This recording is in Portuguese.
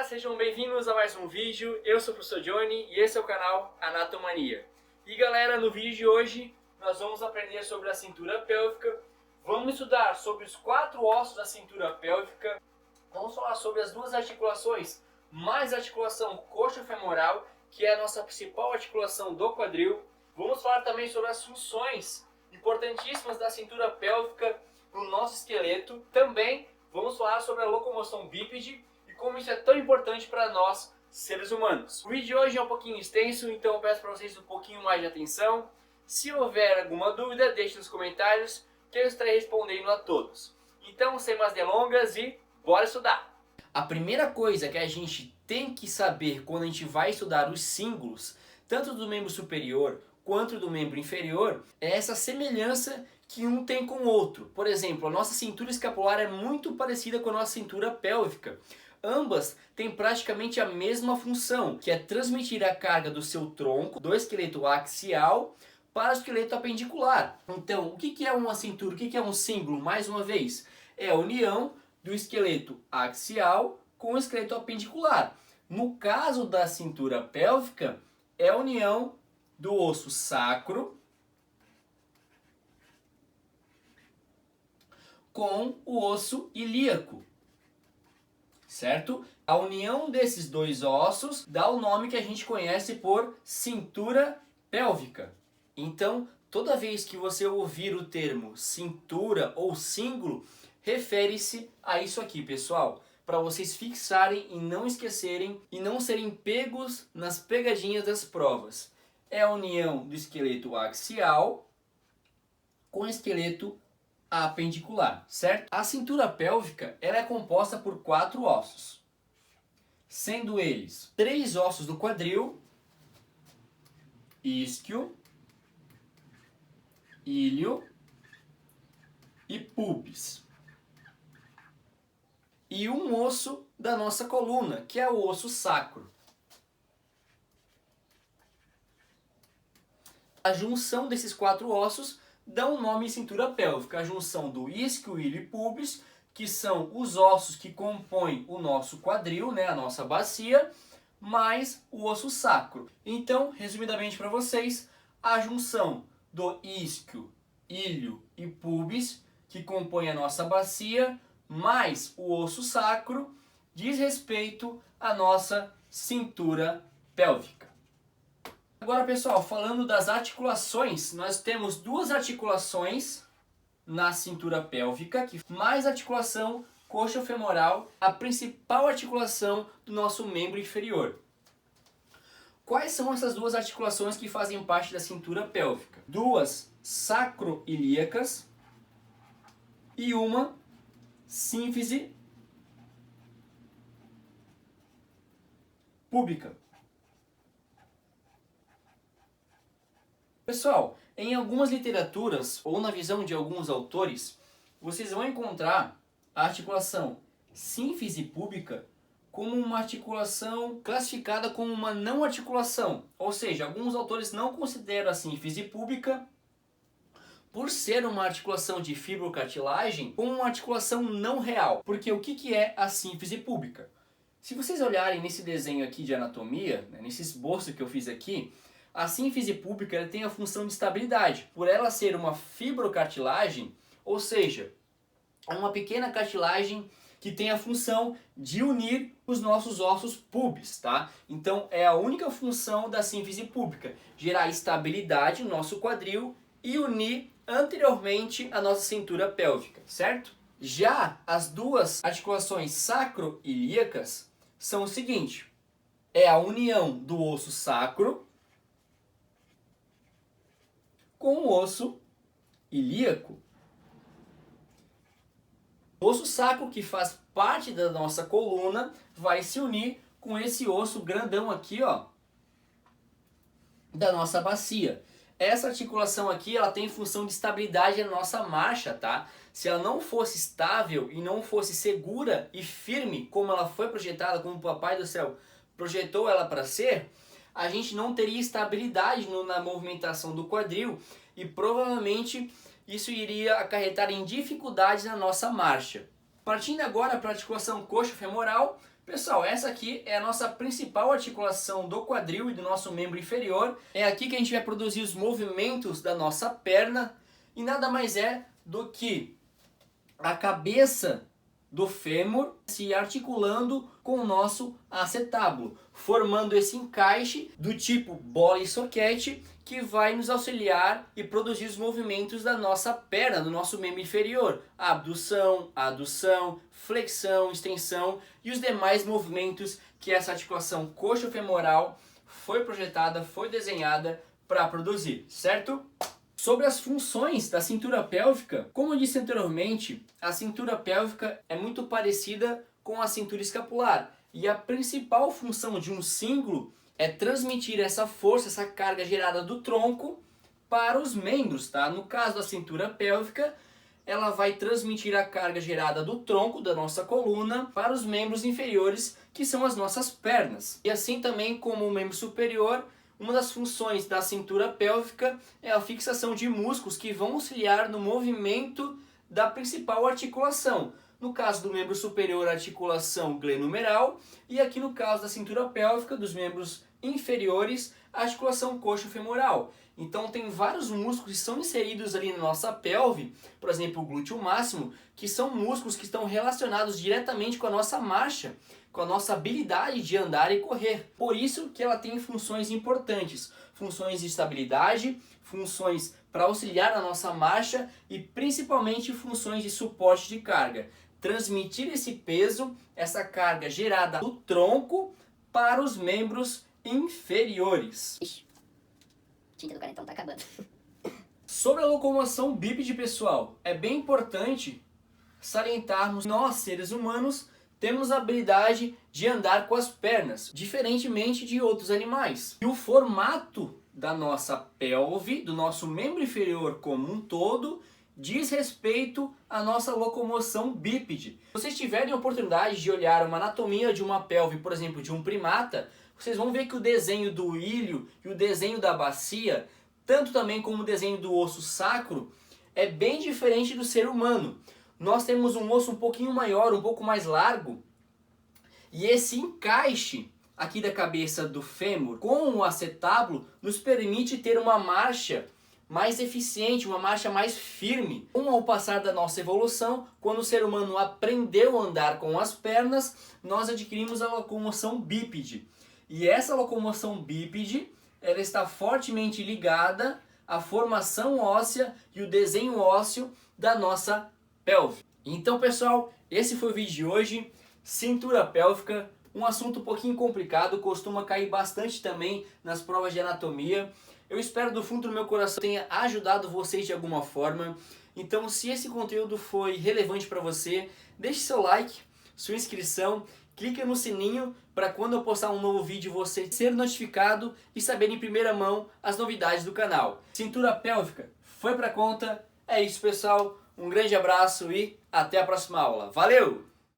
sejam bem-vindos a mais um vídeo. Eu sou o professor Johnny e esse é o canal Anatomania. E galera, no vídeo de hoje nós vamos aprender sobre a cintura pélvica. Vamos estudar sobre os 4 ossos da cintura pélvica. Vamos falar sobre as 2 articulações, mais a articulação coxo-femoral, que é a nossa principal articulação do quadril. Vamos falar também sobre as funções importantíssimas da cintura pélvica no nosso esqueleto. Também vamos falar sobre a locomoção bípede e como isso é tão importante para nós, seres humanos. O vídeo de hoje é um pouquinho extenso, então eu peço para vocês um pouquinho mais de atenção. Se houver alguma dúvida, deixe nos comentários que eu estarei respondendo a todos. Então, sem mais delongas e bora estudar! A primeira coisa que a gente tem que saber quando a gente vai estudar os símbolos, tanto do membro superior quanto do membro inferior, é essa semelhança que um tem com o outro. Por exemplo, a nossa cintura escapular é muito parecida com a nossa cintura pélvica. Ambas têm praticamente a mesma função, que é transmitir a carga do seu tronco, do esqueleto axial, para o esqueleto apendicular. Então, o que é uma cintura? O que é um símbolo? Mais uma vez, é a união do esqueleto axial com o esqueleto apendicular. No caso da cintura pélvica, é a união do osso sacro com o osso ilíaco, certo? A união desses 2 ossos dá o nome que a gente conhece por cintura pélvica. Então, toda vez que você ouvir o termo cintura ou símbolo, refere-se a isso aqui, pessoal, para vocês fixarem e não esquecerem e não serem pegos nas pegadinhas das provas. É a união do esqueleto axial com o esqueleto apendicular, certo? A cintura pélvica ela é composta por 4 ossos, sendo eles 3 ossos do quadril, isquio, ilho e pubis, e um osso da nossa coluna, que é o osso sacro. A junção desses 4 ossos dá o nome cintura pélvica, a junção do isquio, ilho e pubis, que são os ossos que compõem o nosso quadril, né, a nossa bacia, mais o osso sacro. Então, resumidamente para vocês, a junção do isquio, ilho e pubis, que compõem a nossa bacia, mais o osso sacro, diz respeito à nossa cintura pélvica. Agora, pessoal, falando das articulações, nós temos 2 articulações na cintura pélvica, mais a articulação coxo-femoral, a principal articulação do nosso membro inferior. Quais são essas 2 articulações que fazem parte da cintura pélvica? 2 sacroiliacas e uma sínfise púbica. Pessoal, em algumas literaturas, ou na visão de alguns autores, vocês vão encontrar a articulação sínfise púbica como uma articulação classificada como uma não articulação. Ou seja, alguns autores não consideram a sínfise púbica, por ser uma articulação de fibrocartilagem, como uma articulação não real. Porque o que é a sínfise púbica? Se vocês olharem nesse desenho aqui de anatomia, né, nesse esboço que eu fiz aqui, a sínfise púbica ela tem a função de estabilidade. Por ela ser uma fibrocartilagem, ou seja, é uma pequena cartilagem que tem a função de unir os nossos ossos pubis, tá? Então é a única função da sínfise púbica, gerar estabilidade no nosso quadril e unir anteriormente a nossa cintura pélvica, certo? Já as 2 articulações sacroiliacas são o seguinte: é a união do osso sacro com o osso ilíaco. O osso sacro, que faz parte da nossa coluna, vai se unir com esse osso grandão aqui, ó, da nossa bacia. Essa articulação aqui, ela tem função de estabilidade na nossa marcha, tá? Se ela não fosse estável e não fosse segura e firme, como ela foi projetada, como o Papai do Céu projetou ela para ser, a gente não teria estabilidade na movimentação do quadril e provavelmente isso iria acarretar em dificuldades na nossa marcha. Partindo agora para a articulação coxo-femoral, Pessoal, essa aqui é a nossa principal articulação do quadril e do nosso membro inferior. É aqui que a gente vai produzir os movimentos da nossa perna e nada mais é do que a cabeça do fêmur se articulando com o nosso acetábulo, formando esse encaixe do tipo bola e soquete que vai nos auxiliar e produzir os movimentos da nossa perna, do nosso membro inferior, abdução, adução, flexão, extensão e os demais movimentos que essa articulação coxo-femoral foi projetada, foi desenhada para produzir, certo? Sobre as funções da cintura pélvica, como eu disse anteriormente, a cintura pélvica é muito parecida com a cintura escapular. E a principal função de um cíngulo é transmitir essa força, essa carga gerada do tronco para os membros, tá? No caso da cintura pélvica, ela vai transmitir a carga gerada do tronco da nossa coluna para os membros inferiores, que são as nossas pernas. E assim também como o membro superior, uma das funções da cintura pélvica é a fixação de músculos que vão auxiliar no movimento da principal articulação. No caso do membro superior, a articulação glenumeral, e aqui no caso da cintura pélvica, dos membros inferiores, a articulação coxo-femoral. Então tem vários músculos que são inseridos ali na nossa pelve, por exemplo o glúteo máximo, que são músculos que estão relacionados diretamente com a nossa marcha, com a nossa habilidade de andar e correr. Por isso que ela tem funções importantes, funções de estabilidade, funções para auxiliar na nossa marcha e principalmente funções de suporte de carga. Transmitir esse peso, essa carga gerada do tronco para os membros inferiores. Ixi, a tinta do canetão tá acabando. Sobre a locomoção bípede, pessoal, é bem importante salientarmos que nós, seres humanos, temos a habilidade de andar com as pernas, diferentemente de outros animais. E o formato da nossa pelve, do nosso membro inferior como um todo, diz respeito à nossa locomoção bípede. Se vocês tiverem a oportunidade de olhar uma anatomia de uma pelve, por exemplo, de um primata, vocês vão ver que o desenho do ilho e o desenho da bacia, tanto também como o desenho do osso sacro, é bem diferente do ser humano. Nós temos um osso um pouquinho maior, um pouco mais largo, e esse encaixe aqui da cabeça do fêmur com o acetábulo nos permite ter uma marcha mais eficiente, uma marcha mais firme. Com o passar da nossa evolução, quando o ser humano aprendeu a andar com as pernas, nós adquirimos a locomoção bípede. E essa locomoção bípede, ela está fortemente ligada à formação óssea e o desenho ósseo da nossa pelve. Então, pessoal, esse foi o vídeo de hoje. Cintura pélvica, um assunto um pouquinho complicado, costuma cair bastante também nas provas de anatomia. Eu espero do fundo do meu coração tenha ajudado vocês de alguma forma. Então, se esse conteúdo foi relevante para você, deixe seu like, sua inscrição, clique no sininho para quando eu postar um novo vídeo você ser notificado e saber em primeira mão as novidades do canal. Cintura pélvica foi pra conta. É isso, pessoal. Um grande abraço e até a próxima aula. Valeu!